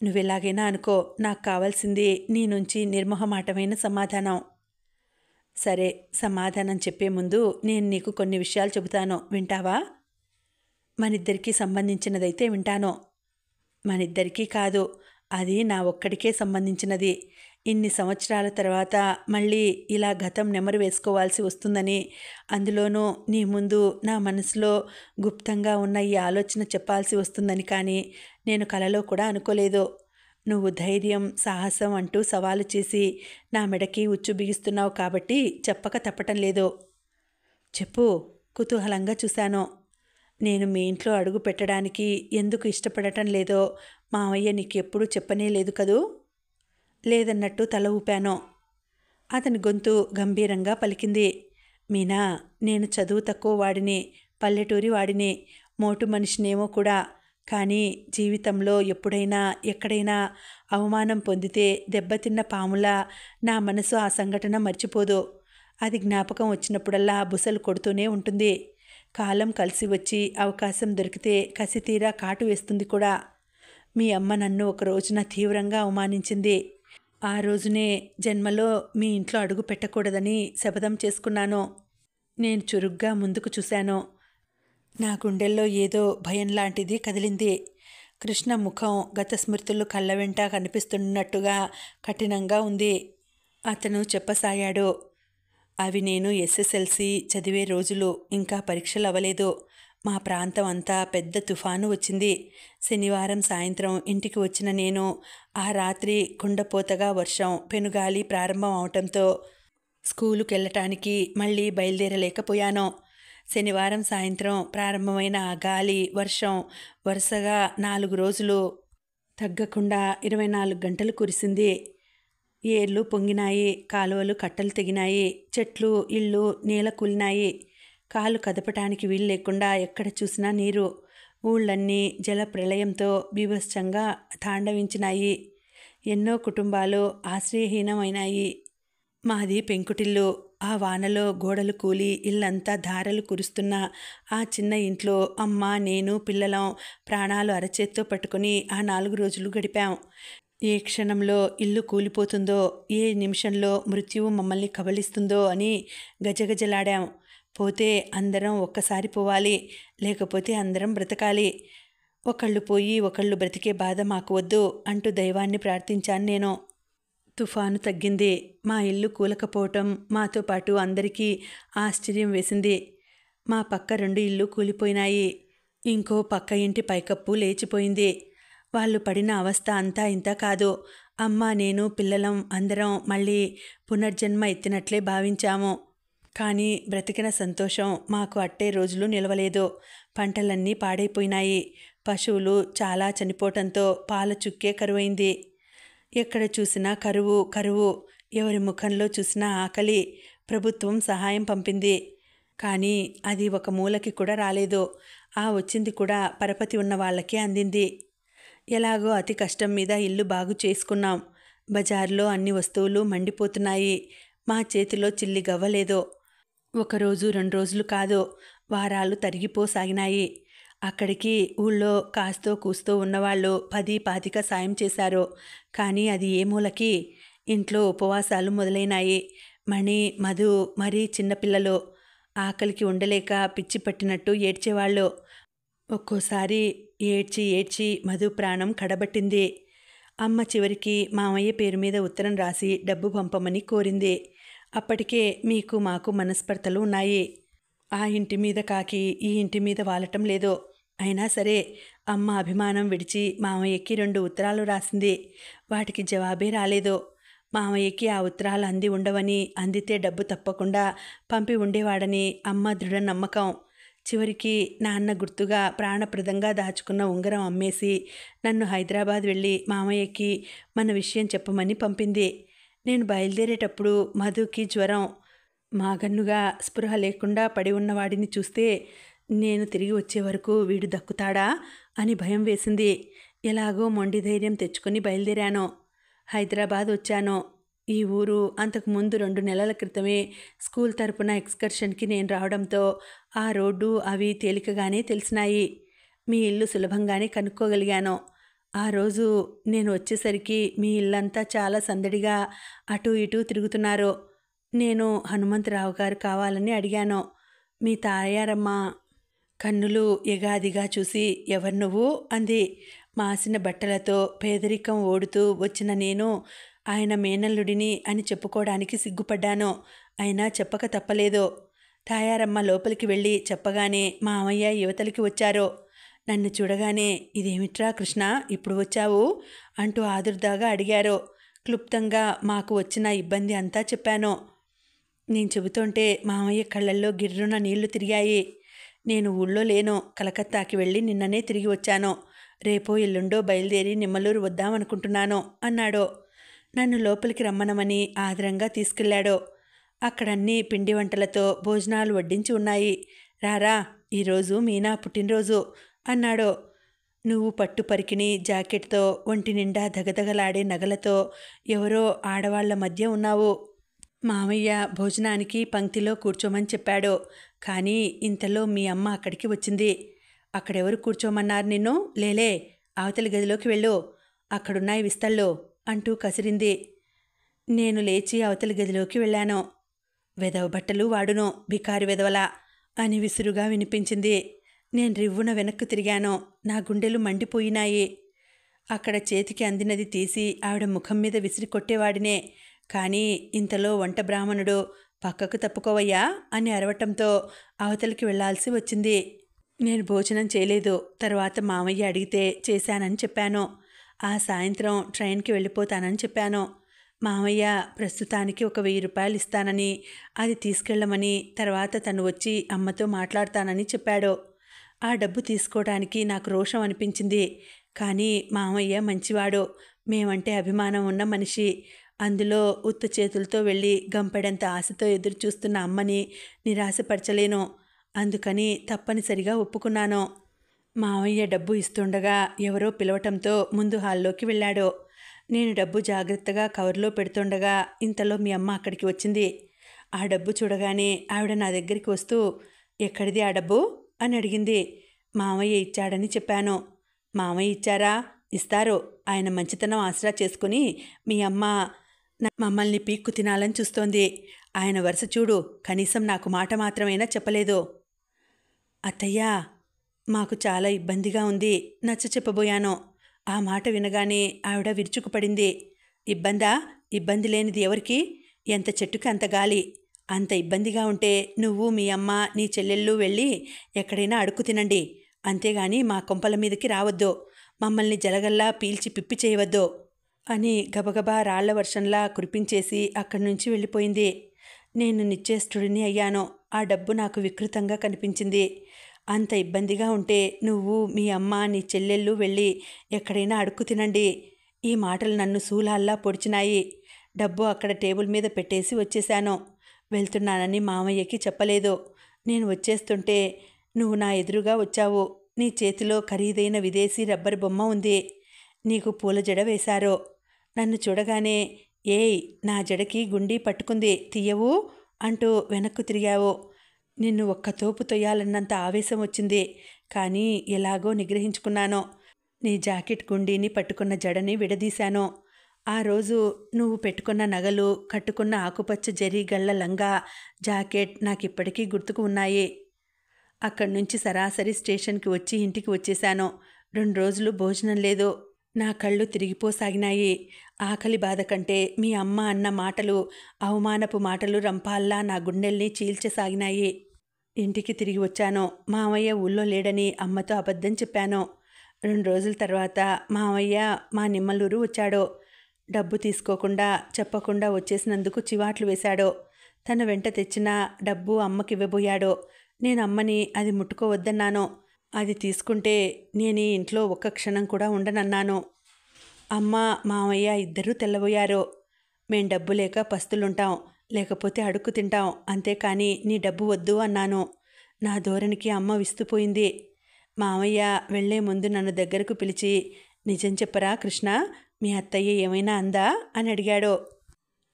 నువ్వెలాగైనా అనుకో, నాకు కావాల్సింది నీ నుంచి నిర్మోహమాటమైన సమాధానం. సరే, సమాధానం చెప్పే ముందు నేను నీకు కొన్ని విషయాలు చెబుతాను, వింటావా? మనిద్దరికీ సంబంధించినదైతే వింటాను. మనిద్దరికీ కాదు, అది నా ఒక్కడికే సంబంధించినది. ఇన్ని సంవత్సరాల తర్వాత మళ్ళీ ఇలా గతం నెమరు వేసుకోవాల్సి వస్తుందని, అందులోనూ నీ ముందు నా మనసులో గుప్తంగా ఉన్న ఈ ఆలోచన చెప్పాల్సి వస్తుందని కానీ నేను కలలో కూడా అనుకోలేదు. నువ్వు ధైర్యం, సాహసం అంటూ సవాలు చేసి నా మెడకి ఉచ్చు బిగిస్తున్నావు కాబట్టి చెప్పక తప్పటం లేదు. చెప్పు, కుతూహలంగా చూశాను. నేను మీ ఇంట్లో అడుగు పెట్టడానికి ఎందుకు ఇష్టపడటం లేదో మావయ్య నీకెప్పుడూ చెప్పనే లేదు కదూ? లేదన్నట్టు తల ఊపాను. అతని గొంతు గంభీరంగా పలికింది. మీనా, నేను చదువు తక్కువ వాడిని, పల్లెటూరి వాడిని, మోటు మనిషినేమో కూడా. కానీ జీవితంలో ఎప్పుడైనా ఎక్కడైనా అవమానం పొందితే దెబ్బతిన్న పాములా నా మనసు ఆ సంఘటన మర్చిపోదు. అది జ్ఞాపకం వచ్చినప్పుడల్లా బుసలు కొడుతూనే ఉంటుంది. కాలం కలిసి వచ్చి అవకాశం దొరికితే కసితీరా కాటు వేస్తుంది కూడా. మీ అమ్మ నన్ను ఒక రోజున తీవ్రంగా అవమానించింది. ఆ రోజునే జన్మలో మీ ఇంట్లో అడుగు పెట్టకూడదని శపథం చేసుకున్నాను. నేను చురుగ్గా ముందుకు చూశాను. నా గుండెల్లో ఏదో భయం లాంటిది కదిలింది. కృష్ణ ముఖం గత స్మృతులు కళ్ళ వెంట కనిపిస్తున్నట్టుగా కఠినంగా ఉంది. అతను చెప్పసాగాడు. అవి నేను ఎస్ఎస్ఎల్సి చదివే రోజులు. ఇంకా పరీక్షలు అవ్వలేదు. మా ప్రాంతం అంతా పెద్ద తుఫాను వచ్చింది. శనివారం సాయంత్రం ఇంటికి వచ్చిన నేను ఆ రాత్రి కుండపోతగా వర్షం, పెనుగాలి ప్రారంభం అవటంతో స్కూలుకి వెళ్ళటానికి మళ్ళీ బయలుదేరలేకపోయాను. శనివారం సాయంత్రం ప్రారంభమైన ఆ గాలి, వర్షం వరుసగా 4 రోజులు తగ్గకుండా 24 గంటలు కురిసింది. ఏర్లు పొంగినాయి, కాలువలు కట్టలు తెగినాయి, చెట్లు, ఇళ్ళు నేల కూలినాయి. కాలు కదపటానికి వీలు లేకుండా ఎక్కడ చూసినా నీరు. ఊళ్ళన్నీ జల ప్రళయంతో బీభత్సంగా తాండవించినాయి. ఎన్నో కుటుంబాలు ఆశ్రయహీనమైనాయి. మాది పెంకుటిల్లు. ఆ వానలో గోడలు కూలి ఇల్లంతా ధారలు కురుస్తున్న ఆ చిన్న ఇంట్లో అమ్మ, నేను, పిల్లలం ప్రాణాలు అరచేత్తో పట్టుకుని ఆ 4 రోజులు గడిపాం. ఏ క్షణంలో ఇల్లు కూలిపోతుందో, ఏ నిమిషంలో మృత్యువు మమ్మల్ని కబళిస్తుందో అని గజగజలాడాం. పోతే అందరం ఒక్కసారి పోవాలి, లేకపోతే అందరం బ్రతకాలి. ఒకళ్ళు పోయి ఒకళ్ళు బ్రతికే బాధ మాకు వద్దు అంటూ దైవాన్ని ప్రార్థించాను నేను. తుఫాను తగ్గింది. మా ఇల్లు కూలకపోవటం మాతో పాటు అందరికీ ఆశ్చర్యం వేసింది. మా పక్క 2 ఇళ్ళు కూలిపోయినాయి. ఇంకో పక్క ఇంటి పైకప్పు లేచిపోయింది. వాళ్ళు పడిన అవస్థ అంతా ఇంత కాదు. అమ్మ, నేను, పిల్లలం అందరం మళ్ళీ పునర్జన్మ ఎత్తినట్లే భావించాము. కానీ బ్రతికిన సంతోషం మాకు అట్టే రోజులు నిలవలేదు. పంటలన్నీ పాడైపోయినాయి. పశువులు చాలా చనిపోవటంతో పాల చుక్కే కరువైంది. ఎక్కడ చూసినా కరువు కరువు, ఎవరి ముఖంలో చూసినా ఆకలి. ప్రభుత్వం సహాయం పంపింది, కానీ అది ఒక మూలకి కూడా రాలేదు. ఆ వచ్చింది కూడా పరపతి ఉన్న వాళ్ళకే అందింది. ఎలాగో అతి కష్టం మీద ఇల్లు బాగు చేసుకున్నాం. బజార్లో అన్ని వస్తువులు మండిపోతున్నాయి. మా చేతిలో చిల్లి గవ్వలేదు. 1 రోజు 2 రోజులు కాదు, వారాలు తరిగిపోసాగినాయి. అక్కడికి ఊళ్ళో కాస్తో కూస్తో ఉన్నవాళ్ళు 10-25 సాయం చేశారు. కానీ అది ఏ మూలకి? ఇంట్లో ఉపవాసాలు మొదలైనాయి. మణి, మధు, మరీ చిన్నపిల్లలు ఆకలికి ఉండలేక పిచ్చి పట్టినట్టు ఏడ్చేవాళ్ళు. ఒక్కోసారి ఏడ్చి ఏడ్చి మధు ప్రాణం కడబట్టింది. అమ్మ చివరికి మామయ్య పేరు మీద ఉత్తరం రాసి డబ్బు పంపమని కోరింది. అప్పటికే మీకు మాకు మనస్పర్ధలు ఉన్నాయి. ఆ ఇంటి మీద కాకి ఈ ఇంటి మీద వాలటం లేదు. అయినా సరే అమ్మ అభిమానం విడిచి మామయ్యకి 2 ఉత్తరాలు రాసింది. వాటికి జవాబే రాలేదు. మామయ్యకి ఆ ఉత్తరాలు అంది ఉండవని, అందితే డబ్బు తప్పకుండా పంపి ఉండేవాడని అమ్మ దృఢ నమ్మకం. చివరికి నాన్న గుర్తుగా ప్రాణప్రదంగా దాచుకున్న ఉంగరం అమ్మేసి నన్ను హైదరాబాద్ వెళ్ళి మామయ్యకి మన విషయం చెప్పమని పంపింది. నేను బయలుదేరేటప్పుడు మధుకి జ్వరం. మాగన్నుగా స్పృహ లేకుండా పడి ఉన్నవాడిని చూస్తే నేను తిరిగి వచ్చే వరకు వీడు దక్కుతాడా అని భయం వేసింది. ఎలాగో మొండి ధైర్యం తెచ్చుకొని బయలుదేరాను. హైదరాబాద్ వచ్చాను. ఈ ఊరు అంతకుముందు 2 నెలల క్రితమే స్కూల్ తరపున ఎక్స్కర్షన్కి నేను రావడంతో ఆ రోడ్డు అవి తేలికగానే తెలిసినాయి. మీ ఇల్లు సులభంగానే కనుక్కోగలిగాను. ఆ రోజు నేను వచ్చేసరికి మీ ఇల్లంతా చాలా సందడిగా అటూ ఇటూ తిరుగుతున్నారు. నేను హనుమంతరావు గారు కావాలని అడిగాను. మీ తాయారమ్మ కన్నులు ఎగాదిగా చూసి ఎవరు నువ్వు అంది. మాసిన బట్టలతో పేదరికం ఓడుతూ వచ్చిన నేను ఆయన మేనల్లుడిని అని చెప్పుకోవడానికి సిగ్గుపడ్డాను. అయినా చెప్పక తప్పలేదు. తాయారమ్మ లోపలికి వెళ్ళి చెప్పగానే మామయ్య యువతలికి వచ్చారు. నన్ను చూడగానే ఇదేమిట్రా కృష్ణ, ఇప్పుడు వచ్చావు అంటూ ఆదుర్దాగా అడిగారు. క్లుప్తంగా మాకు వచ్చిన ఇబ్బంది అంతా చెప్పాను. నేను చెబుతుంటే మామయ్య కళ్ళల్లో గిర్రున నీళ్లు తిరిగాయి. నేను ఊళ్ళో లేను, కలకత్తాకి వెళ్ళి నిన్ననే తిరిగి వచ్చాను. రేపో ఎల్లుండో బయలుదేరి నిమ్మలూరు వద్దామనుకుంటున్నాను అన్నాడు. నన్ను లోపలికి రమ్మనమని ఆదరంగా తీసుకెళ్లాడు. అక్కడన్నీ పిండి వంటలతో భోజనాలు వడ్డించి ఉన్నాయి. రారా, ఈరోజు మీనా పుట్టినరోజు అన్నాడు. నువ్వు పట్టు పరికిణి జాకెట్తో ఒంటి నిండా దగదగలాడే నగలతో ఎవరో ఆడవాళ్ల మధ్య ఉన్నావు. మామయ్య భోజనానికి పంక్తిలో కూర్చోమని చెప్పాడు. కానీ ఇంతలో మీ అమ్మ అక్కడికి వచ్చింది. అక్కడెవరు కూర్చోమన్నారు నిన్ను? లేలే, అవతలి గదిలోకి వెళ్ళు, అక్కడున్నాయి విస్తళ్ళు అంటూ కసిరింది. నేను లేచి అవతలి గదిలోకి వెళ్ళాను. వెదవ బట్టలు వాడును, బికారి వెదవలా అని విసురుగా వినిపించింది. నేను రివ్వున వెనక్కు తిరిగాను. నా గుండెలు మండిపోయినాయి. అక్కడ చేతికి అందినది తీసి ఆవిడ ముఖం మీద విసిరి కొట్టేవాడినే. కానీ ఇంతలో వంట బ్రాహ్మణుడు పక్కకు తప్పుకోవయ్యా అని అరవటంతో అవతలికి వెళ్లాల్సి వచ్చింది. నేను భోజనం చేయలేదు. తర్వాత మామయ్య అడిగితే చేశానని చెప్పాను. ఆ సాయంత్రం ట్రైన్కి వెళ్ళిపోతానని చెప్పాను. మామయ్య ప్రస్తుతానికి ఒక 1000 రూపాయలు ఇస్తానని, అది తీసుకెళ్ళమని, తర్వాత తను వచ్చి అమ్మతో మాట్లాడతానని చెప్పాడు. ఆ డబ్బు తీసుకోవడానికి నాకు రోషం అనిపించింది. కానీ మామయ్య మంచివాడు, మేమంటే అభిమానం ఉన్న మనిషి. అందులో ఉత్త చేతులతో వెళ్ళి గంపెడంత ఆశతో ఎదురు చూస్తున్న అమ్మని నిరాశపరచలేను. అందుకని తప్పనిసరిగా ఒప్పుకున్నాను. మామయ్య డబ్బు ఇస్తుండగా ఎవరో పిలవటంతో ముందు హాల్లోకి వెళ్ళాడు. నేను డబ్బు జాగ్రత్తగా కవర్లో పెడుతుండగా ఇంతలో మీ అమ్మ అక్కడికి వచ్చింది. ఆ డబ్బు చూడగానే ఆవిడ నా దగ్గరికి వస్తూ, ఎక్కడిది ఆ డబ్బు అని అడిగింది. మామయ్య ఇచ్చాడని చెప్పాను. మామయ్య ఇచ్చారా? ఇస్తారు. ఆయన మంచితనం ఆసరా చేసుకుని మీ అమ్మ మమ్మల్ని పీక్కు తినాలని చూస్తోంది. ఆయన వరుస చూడు, కనీసం నాకు మాట మాత్రమైనా చెప్పలేదు. అత్తయ్యా, మాకు చాలా ఇబ్బందిగా ఉంది, నచ్చ చెప్పబోయాను. ఆ మాట వినగానే ఆవిడ విరుచుకుపడింది. ఇబ్బందా? ఇబ్బంది లేనిది ఎవరికి? ఎంత చెట్టుకి అంత గాలి. అంత ఇబ్బందిగా ఉంటే నువ్వు, మీ అమ్మ, నీ చెల్లెళ్ళు వెళ్ళి ఎక్కడైనా అడుక్కు తినండి. అంతేగాని మా కొంపల మీదకి రావద్దు. మమ్మల్ని జలగల్లా పీల్చి పిప్పి చేయవద్దు. అని గబగబా రాళ్ల వర్షంలా కురిపించేసి అక్కడి నుంచి వెళ్ళిపోయింది. నేను నిశ్చేష్టుడిని అయ్యాను. ఆ డబ్బు నాకు వికృతంగా కనిపించింది. అంత ఇబ్బందిగా ఉంటే నువ్వు, మీ అమ్మ, నీ చెల్లెళ్ళు వెళ్ళి ఎక్కడైనా అడుక్కు తినండి. ఈ మాటలు నన్ను శూలాల్లా పొడిచినాయి. డబ్బు అక్కడ టేబుల్ మీద పెట్టేసి వచ్చేశాను. వెళ్తున్నానని మామయ్యకి చెప్పలేదు. నేను వచ్చేస్తుంటే నువ్వు నా ఎదురుగా వచ్చావు. నీ చేతిలో ఖరీదైన విదేశీ రబ్బర్ బొమ్మ ఉంది. నీకు పూల జడ వేశారు. నన్ను చూడగానే ఏయ్, నా జడకి గుండీ పట్టుకుంది, తీయవు అంటూ వెనక్కు తిరిగావు. నిన్ను ఒక్క తోపు తొయ్యాలన్నంత ఆవేశం వచ్చింది. కానీ ఎలాగో నిగ్రహించుకున్నాను. నీ జాకెట్ గుండీని పట్టుకున్న జడని విడదీశాను. ఆ రోజు నువ్వు పెట్టుకున్న నగలు, కట్టుకున్న ఆకుపచ్చ జరీ గళ్ళ లంగా, జాకెట్ నాకిప్పటికీ గుర్తుకు ఉన్నాయి. అక్కడి నుంచి సరాసరి స్టేషన్కి వచ్చి ఇంటికి వచ్చేశాను. 2 రోజులు భోజనం లేదు. నా కళ్ళు తిరిగిపోసాగినాయి. ఆకలి బాధ కంటే మీ అమ్మ అన్న మాటలు, అవమానపు మాటలు రంపాల్లా నా గుండెల్ని చీల్చసాగినాయి. ఇంటికి తిరిగి వచ్చాను. మామయ్య ఊళ్ళో లేడని అమ్మతో అబద్ధం చెప్పాను. 2 రోజుల తర్వాత మామయ్య మా నిమ్మలూరు వచ్చాడు. డబ్బు తీసుకోకుండా, చెప్పకుండా వచ్చేసినందుకు చివాట్లు వేశాడు. తన వెంట తెచ్చిన డబ్బు అమ్మకివ్వబోయాడు. నేను అమ్మని అది ముట్టుకోవద్దన్నాను. అది తీసుకుంటే నేను ఈ ఇంట్లో ఒక్క క్షణం కూడా ఉండనన్నాను. అమ్మ, మామయ్య ఇద్దరూ తెల్లబోయారు. మేం డబ్బు లేక పస్తులుంటాం, లేకపోతే అడుక్కు తింటాం, అంతేకాని నీ డబ్బు వద్దు అన్నాను. నా ధోరణికి అమ్మ విస్తుపోయింది. మామయ్య వెళ్లే ముందు నన్ను దగ్గరకు పిలిచి, నిజం చెప్పరా కృష్ణ, మీ అత్తయ్య ఏమైనా అందా అని అడిగాడు.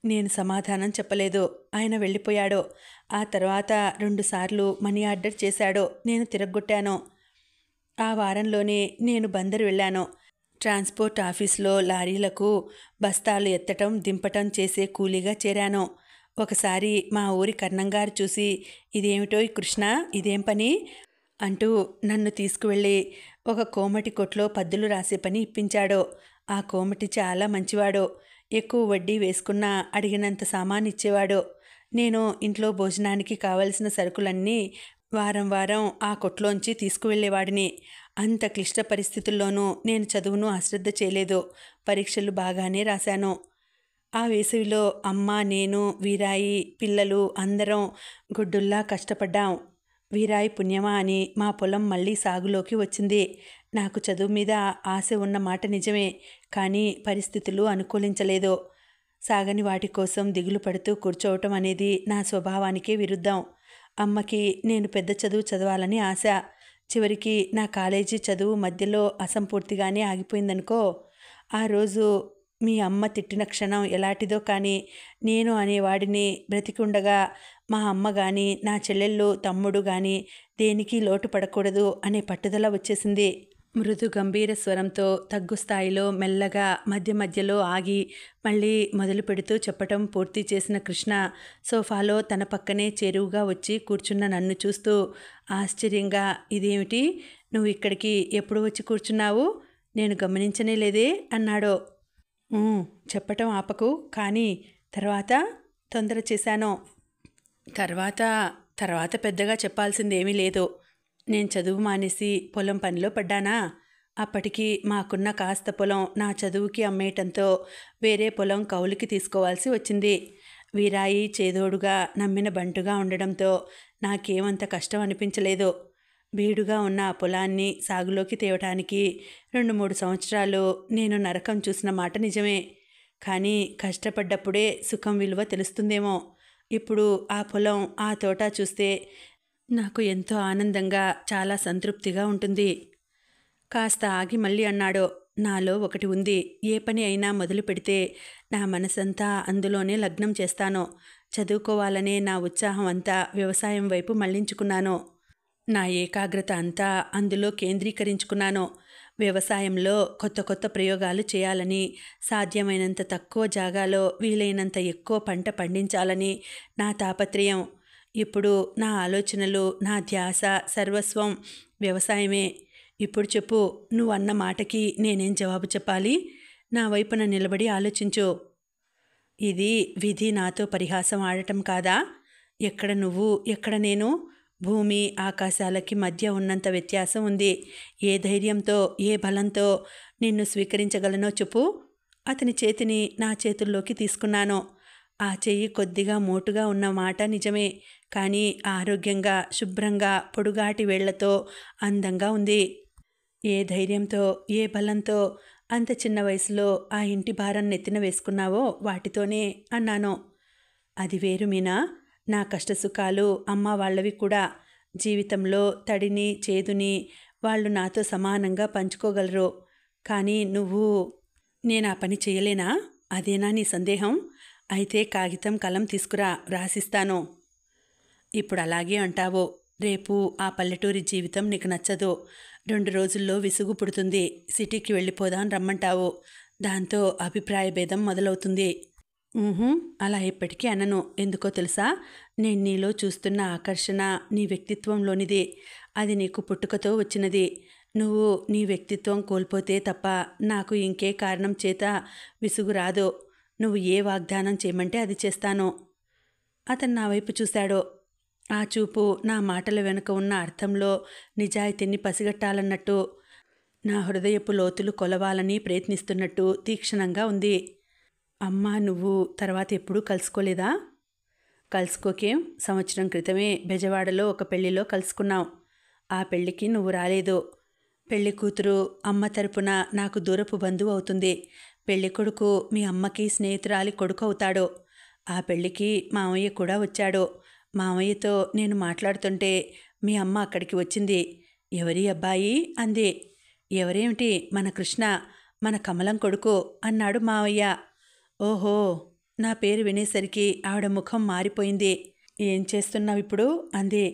నేను సమాధానం చెప్పలేదు. ఆయన వెళ్ళిపోయాడు. ఆ తర్వాత 2 సార్లు మనీ ఆర్డర్ చేశాడు. నేను తిరగొట్టాను. ఆ వారంలోనే నేను బందరు వెళ్ళాను. ట్రాన్స్పోర్ట్ ఆఫీస్లో లారీలకు బస్తాలు ఎత్తటం, దింపటం చేసే కూలీగా చేరాను. ఒకసారి మా ఊరి కర్ణంగారు చూసి, ఇదేమిటో ఈ కృష్ణ, ఇదేం పని అంటూ నన్ను తీసుకువెళ్ళి ఒక కోమటి కొట్లో పద్దులు రాసే పని ఇప్పించాడు. ఆ కోమటి చాలా మంచివాడు. ఎక్కువ వడ్డీ వేసుకున్నా అడిగినంత సామాను ఇచ్చేవాడు. నేను ఇంట్లో భోజనానికి కావలసిన సరుకులన్నీ వారం వారం ఆ కొట్లోంచి తీసుకువెళ్ళేవాడిని. అంత క్లిష్ట పరిస్థితుల్లోనూ నేను చదువును అశ్రద్ధ చేయలేదు. పరీక్షలు బాగానే రాశాను. ఆ వేసవిలో అమ్మ, నేను, వీరాయి, పిల్లలు అందరం గుడ్డుల్లా కష్టపడ్డాం. వీరాయి పుణ్యమా అని మా పొలం మళ్ళీ సాగులోకి వచ్చింది. నాకు చదువు మీద ఆశ ఉన్న మాట నిజమే, కానీ పరిస్థితులు అనుకూలించలేదు. సాగని వాటి కోసం దిగులు పడుతూ కూర్చోవటం అనేది నా స్వభావానికే విరుద్ధం. అమ్మకి నేను పెద్ద చదువు చదవాలని ఆశ. చివరికి నా కాలేజీ చదువు మధ్యలో అసంపూర్తిగానే ఆగిపోయిందనుకో. ఆ రోజు మీ అమ్మ తిట్టిన క్షణం ఎలాంటిదో కానీ, నేను అనేవాడిని బ్రతికుండగా మా అమ్మ కానీ, నా చెల్లెళ్ళు, తమ్ముడు కానీ దేనికి లోటు పడకూడదు అనే పట్టుదల వచ్చేసింది. మృదు గంభీర స్వరంతో తగ్గు స్థాయిలో మెల్లగా మధ్య మధ్యలో ఆగి మళ్ళీ మొదలు పెడుతూ చెప్పటం పూర్తి చేసిన కృష్ణ సోఫాలో తన పక్కనే చేరువుగా వచ్చి కూర్చున్న నన్ను చూస్తూ ఆశ్చర్యంగా, ఇదేమిటి, నువ్వు ఇక్కడికి ఎప్పుడు వచ్చి కూర్చున్నావు? నేను గమనించనే లేదే అన్నాడు. చెప్పటం ఆపకు, కానీ తర్వాత తొందర చేశాను. తర్వాత పెద్దగా చెప్పాల్సిందేమీ లేదు. నేను చదువు మానేసి పొలం పనిలో పడ్డానా. అప్పటికి మాకున్న కాస్త పొలం నా చదువుకి అమ్మేయటంతో వేరే పొలం కౌలుకి తీసుకోవాల్సి వచ్చింది. వీరాయి చేదోడుగా నమ్మిన బంటుగా ఉండడంతో నాకేమంత కష్టం అనిపించలేదు. బీడుగా ఉన్న ఆ పొలాన్ని సాగులోకి తేవటానికి 2-3 సంవత్సరాలు నేను నరకం చూసిన మాట నిజమే. కానీ కష్టపడ్డప్పుడే సుఖం విలువ తెలుస్తుందేమో. ఇప్పుడు ఆ పొలం, ఆ తోట చూస్తే నాకు ఎంతో ఆనందంగా, చాలా సంతృప్తిగా ఉంటుంది. కాస్త ఆగి మళ్ళీ అన్నాడు, నాలో ఒకటి ఉంది. ఏ పని అయినా మొదలు పెడితే నా మనసంతా అందులోనే లగ్నం చేస్తాను. చదువుకోవాలనే నా ఉత్సాహం అంతా వ్యవసాయం వైపు మళ్లించుకున్నాను. నా ఏకాగ్రత అంతా అందులో కేంద్రీకరించుకున్నాను. వ్యవసాయంలో కొత్త కొత్త ప్రయోగాలు చేయాలని, సాధ్యమైనంత తక్కువ జాగాలో వీలైనంత ఎక్కువ పంట పండించాలని నా తాపత్రయం. ఇప్పుడు నా ఆలోచనలు, నా ధ్యాస, సర్వస్వం వ్యవసాయమే. ఇప్పుడు చెప్పు, నువ్వు అన్న మాటకి నేనేం జవాబు చెప్పాలి? నా వైపున నిలబడి ఆలోచించు. ఇది విధి నాతో పరిహాసం ఆడటం కాదా? ఎక్కడ నువ్వు, ఎక్కడ నేను? భూమి ఆకాశాలకి మధ్య ఉన్నంత వ్యత్యాసం ఉంది. ఏ ధైర్యంతో, ఏ బలంతో నిన్ను స్వీకరించగలనో చెప్పు. అతని చేతిని నా చేతుల్లోకి తీసుకున్నాను. ఆ చెయ్యి కొద్దిగా మోటుగా ఉన్న మాట నిజమే, కానీ ఆరోగ్యంగా, శుభ్రంగా, పొడుగాటి వేళ్లతో అందంగా ఉంది. ఏ ధైర్యంతో, ఏ బలంతో అంత చిన్న వయసులో ఆ ఇంటి భారం నెత్తిన వేసుకున్నావో వాటితోనే అన్నాను. అది వేరు మీనా. నా కష్టసుఖాలు అమ్మ వాళ్ళవి కూడా. జీవితంలో తడిని, చేదుని వాళ్ళు నాతో సమానంగా పంచుకోగలరు. కానీ నువ్వు... నేను ఆ పని చేయలేనా? అదేనా నీ సందేహం? అయితే కాగితం కలం తీసుకురా, రాసిస్తాను. ఇప్పుడు అలాగే అంటావు. రేపు ఆ పల్లెటూరి జీవితం నీకు నచ్చదు. 2 రోజుల్లో విసుగు పుడుతుంది. సిటీకి వెళ్ళిపోదాం రమ్మంటావు. దాంతో అభిప్రాయ భేదం మొదలవుతుంది. అలా ఎప్పటికీ అనను. ఎందుకో తెలుసా? నేను నీలో చూస్తున్న ఆకర్షణ నీ వ్యక్తిత్వంలోనిది. అది నీకు పుట్టుకతో వచ్చినది. నువ్వు నీ వ్యక్తిత్వం కోల్పోతే తప్ప నాకు ఇంకే కారణం చేత విసుగు రాదు. నువ్వు ఏ వాగ్దానం చేయమంటే అది చేస్తాను. అతను నా వైపు చూశాడు. ఆ చూపు నా మాటల వెనుక ఉన్న అర్థంలో నిజాయితీని పసిగట్టాలన్నట్టు, నా హృదయపు లోతులు కొలవాలని ప్రయత్నిస్తున్నట్టు తీక్షణంగా ఉంది. అమ్మా, నువ్వు తర్వాత ఎప్పుడూ కలుసుకోలేదా? కలుసుకోకేం, సంవత్సరం క్రితమే బెజవాడలో ఒక పెళ్లిలో కలుసుకున్నాం. ఆ పెళ్లికి నువ్వు రాలేదు. పెళ్లి కూతురు అమ్మ తరపున నాకు దూరపు బంధువు అవుతుంది. పెళ్లి కొడుకు మీ అమ్మకి స్నేహితురాలి కొడుకు అవుతాడు. ఆ పెళ్లికి మామయ్య కూడా వచ్చాడు. మామయ్యతో నేను మాట్లాడుతుంటే మీ అమ్మ అక్కడికి వచ్చింది. ఎవరి అబ్బాయి అంది. ఎవరేమిటి, మన కృష్ణ, మన కమలం కొడుకు అన్నాడు మావయ్య. ఓహో! నా పేరు వినేసరికి ఆవిడ ముఖం మారిపోయింది. ఏం చేస్తున్నావు ఇప్పుడు అంది.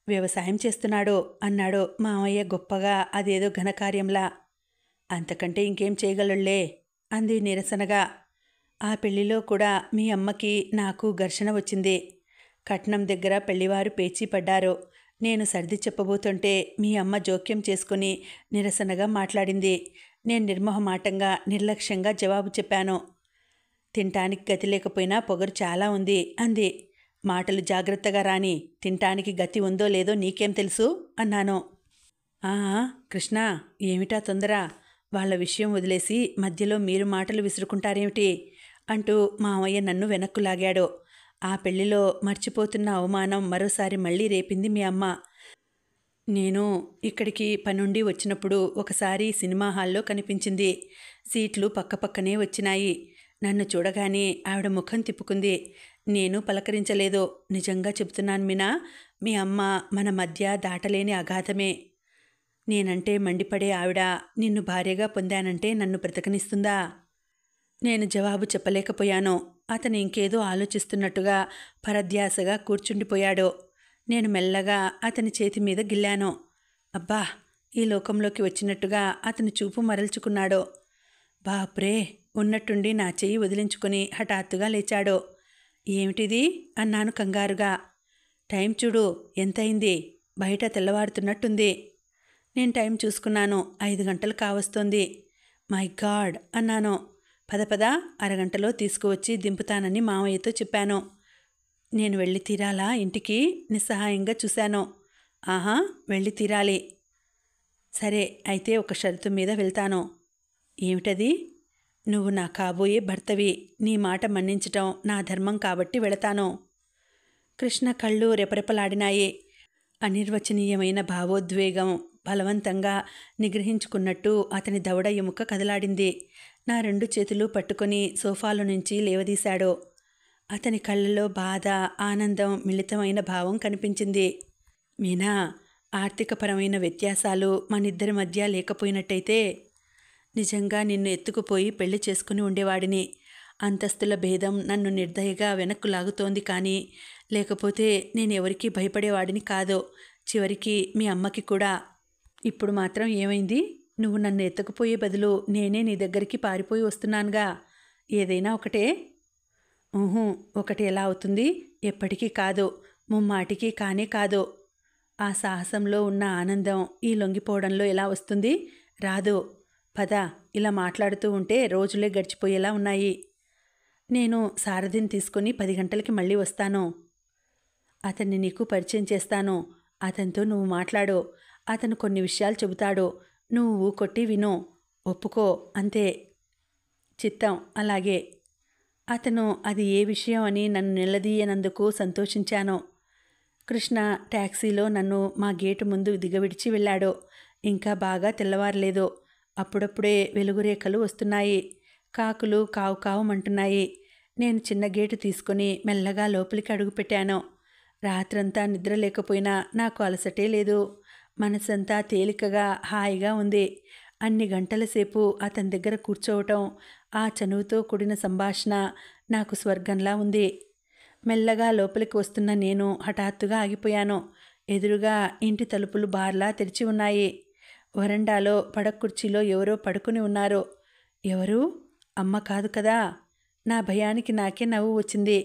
వ్యవసాయం చేస్తున్నాడు అన్నాడు మామయ్య గొప్పగా, అదేదో ఘనకార్యంలా. అంతకంటే ఇంకేం చేయగలళ్లే అంది నిరసనగా. ఆ పెళ్లిలో కూడా మీ అమ్మకి నాకు ఘర్షణ వచ్చింది. కట్నం దగ్గర పెళ్లివారు పేచీ పడ్డారు. నేను సర్ది చెప్పబోతుంటే మీ అమ్మ జోక్యం చేసుకుని నిరసనగా మాట్లాడింది. నేను నిర్మోహమాటంగా, నిర్లక్ష్యంగా జవాబు చెప్పాను. తింటానికి గతి లేకపోయినా పొగరు చాలా ఉంది అంది. మాటలు జాగ్రత్తగా రాని. తింటానికి గతి ఉందో లేదో నీకేం తెలుసు అన్నాను. కృష్ణ, ఏమిటా తొందర? వాళ్ళ విషయం వదిలేసి మధ్యలో మీరు మాటలు విసురుకుంటారేమిటి అంటూ మామయ్య నన్ను వెనక్కు లాగాడు. ఆ పెళ్లిలో మర్చిపోతున్న అవమానం మరోసారి మళ్ళీ రేపింది మీ అమ్మ. నేను ఇక్కడికి పనుండి వచ్చినప్పుడు ఒకసారి సినిమా హాల్లో కనిపించింది. సీట్లు పక్కపక్కనే వచ్చినాయి. నన్ను చూడగానే ఆవిడ ముఖం తిప్పుకుంది. నేను పలకరించలేదు. నిజంగా చెబుతున్నాను మీనా, మీ అమ్మ మన మధ్య దాటలేని అగాధమే. నేనంటే మండిపడే ఆవిడ నిన్ను భార్యగా పొందానంటే నన్ను బ్రతకనిస్తుందా? నేను జవాబు చెప్పలేకపోయాను. అతను ఇంకేదో ఆలోచిస్తున్నట్టుగా పరధ్యాసగా కూర్చుండిపోయాడు. నేను మెల్లగా అతని చేతి మీద గిల్లాను. అబ్బా! ఈ లోకంలోకి వచ్చినట్టుగా అతని చూపు మరల్చుకున్నాడు. బాప్రే! ఉన్నట్టుండి నా చెయ్యి వదిలించుకుని హఠాత్తుగా లేచాడు. ఏమిటిది అన్నాను కంగారుగా. టైం చూడు, ఎంతయింది? బయట తెల్లవారుతున్నట్టుంది. నేను టైం చూసుకున్నాను. 5 గంటలు కావస్తోంది. మై గాడ్ అన్నాను. పద అరగంటలో తీసుకువచ్చి దింపుతానని మామయ్యతో చెప్పాను. నేను వెళ్ళి తీరాలా ఇంటికి? నిస్సహాయంగా చూశాను. ఆహా, వెళ్ళి తీరాలి. సరే, అయితే ఒక షరతు మీద వెళ్తాను. ఏమిటది? నువ్వు నా కాబోయే భర్తవి. నీ మాట మన్నించటం నా ధర్మం కాబట్టి వెళతాను. కృష్ణ కళ్ళు రెపరెపలాడినాయి. అనిర్వచనీయమైన భావోద్వేగం బలవంతంగా నిగ్రహించుకున్నట్టు అతని దవడ ఎముక కదలాడింది. నా 2 చేతులు పట్టుకొని సోఫాలో నుంచి లేవదీశాడు. అతని కళ్ళలో బాధ, ఆనందం మిళితమైన భావం కనిపించింది. మీనా, ఆర్థికపరమైన వ్యత్యాసాలు మనిద్దరి మధ్య లేకపోయినట్టయితే నిజంగా నిన్ను ఎత్తుకుపోయి పెళ్లి చేసుకుని ఉండేవాడిని. అంతస్తుల భేదం నన్ను నిర్దయగా వెనక్కు లాగుతోంది. కానీ లేకపోతే నేనెవరికీ భయపడేవాడిని కాదు. చివరికి మీ అమ్మకి కూడా. ఇప్పుడు మాత్రం ఏమైంది? నువ్వు నన్ను ఎత్తుకుపోయే బదులు నేనే నీ దగ్గరికి పారిపోయి వస్తున్నానుగా. ఏదైనా ఒకటే. ఒకటి ఎలా అవుతుంది? ఎప్పటికీ కాదు. ముమ్మాటికి కానే కాదు. ఆ సాహసంలో ఉన్న ఆనందం ఈ లొంగిపోవడంలో ఎలా వస్తుంది? రాదు. పద, ఇలా మాట్లాడుతూ ఉంటే రోజులే గడిచిపోయేలా ఉన్నాయి. నేను సారథిని తీసుకొని 10 గంటలకి మళ్ళీ వస్తాను. అతన్ని నీకు పరిచయం చేస్తాను. అతనితో నువ్వు మాట్లాడు. అతను కొన్ని విషయాలు చెబుతాడు. నువ్వు కొట్టి విను. ఒప్పుకో, అంతే. చిత్తం అలాగే. అతను అది ఏ విషయం అని నన్ను నిలదీయనందుకు సంతోషించాను. కృష్ణ ట్యాక్సీలో నన్ను మా గేటు ముందు దిగవిడిచి వెళ్ళాడు. ఇంకా బాగా తెల్లవారలేదు. అప్పుడప్పుడే వెలుగురేఖలు వస్తున్నాయి. కాకులు కావు కావుమంటున్నాయి. నేను చిన్న గేటు తీసుకుని మెల్లగా లోపలికి అడుగుపెట్టాను. రాత్రంతా నిద్ర లేకపోయినా నాకు అలసటే లేదు. మనసంతా తేలికగా హాయిగా ఉంది. అన్ని గంటల సేపు అతని దగ్గర కూర్చోవటం, ఆ చనువుతో కూడిన సంభాషణ నాకు స్వర్గంలా ఉంది. మెల్లగా లోపలికి వస్తున్న నేను హఠాత్తుగా ఆగిపోయాను. ఎదురుగా ఇంటి తలుపులు బార్లా తెరిచి ఉన్నాయి. వరండాలో పడకుర్చీలో ఎవరో పడుకుని ఉన్నారు. ఎవరు? అమ్మ కాదు కదా. నా భయానికి నాకే నవ్వు వచ్చింది.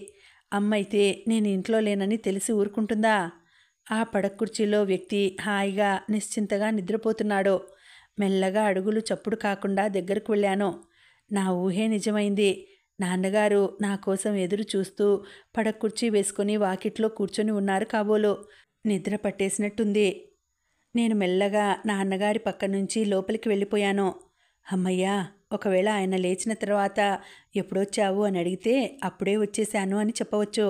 అమ్మ అయితే నేను ఇంట్లో లేనని తెలిసి ఊరుకుంటుందా? ఆ పడకుర్చీలో వ్యక్తి హాయిగా నిశ్చింతగా నిద్రపోతున్నాడు. మెల్లగా అడుగులు చప్పుడు కాకుండా దగ్గరకు వెళ్ళాను. నా ఊహే నిజమైంది. నాన్నగారు నా కోసం ఎదురు చూస్తూ పడకుర్చీ వేసుకొని వాకిట్లో కూర్చొని ఉన్నారు కాబోలు. నిద్ర పట్టేసినట్టుంది. నేను మెల్లగా నాన్నగారి పక్క నుంచి లోపలికి వెళ్ళిపోయాను. అమ్మయ్యా, ఒకవేళ ఆయన లేచిన తర్వాత ఎప్పుడొచ్చావు అని అడిగితే అప్పుడే వచ్చేశాను అని చెప్పవచ్చు.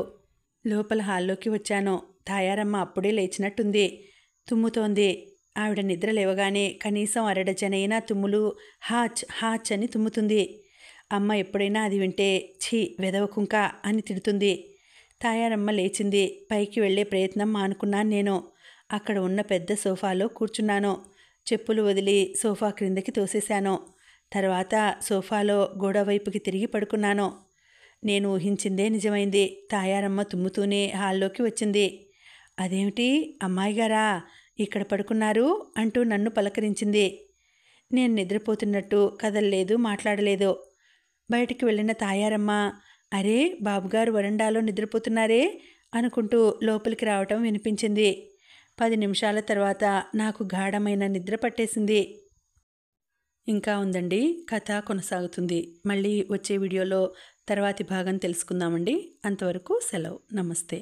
లోపల హాల్లోకి వచ్చాను. తాయారమ్మ అప్పుడే లేచినట్టుంది. తుమ్ముతోంది. ఆవిడ నిద్ర లేవగానే కనీసం అరడజనైనా తుమ్ములు హాచ్ హాచ్ అని తుమ్ముతుంది. అమ్మ ఎప్పుడైనా అది వింటే ఛీ వెదవ కుంక అని తిడుతుంది. తాయారమ్మ లేచింది. పైకి వెళ్ళే ప్రయత్నం మానుకున్నాను నేను. అక్కడ ఉన్న పెద్ద సోఫాలో కూర్చున్నాను. చెప్పులు వదిలి సోఫా క్రిందకి తోసేశాను. తర్వాత సోఫాలో గోడ వైపుకి తిరిగి పడుకున్నాను. నేను ఊహించిందే నిజమైంది. తాయారమ్మ తుమ్ముతూనే హాల్లోకి వచ్చింది. అదేమిటి అమ్మాయి గారా ఇక్కడ పడుకున్నారు అంటూ నన్ను పలకరించింది. నేను నిద్రపోతున్నట్టు కదలలేదు, మాట్లాడలేదు. బయటికి వెళ్ళిన తాయారమ్మ అరే బాబుగారు వరండాలో నిద్రపోతున్నారే అనుకుంటూ లోపలికి రావటం వినిపించింది. 10 నిమిషాల తర్వాత నాకు గాఢమైన నిద్ర పట్టేసింది. ఇంకా ఉందండి, కథ కొనసాగుతుంది. మళ్ళీ వచ్చే వీడియోలో తర్వాతి భాగం తెలుసుకుందామండి. అంతవరకు సెలవు. నమస్తే.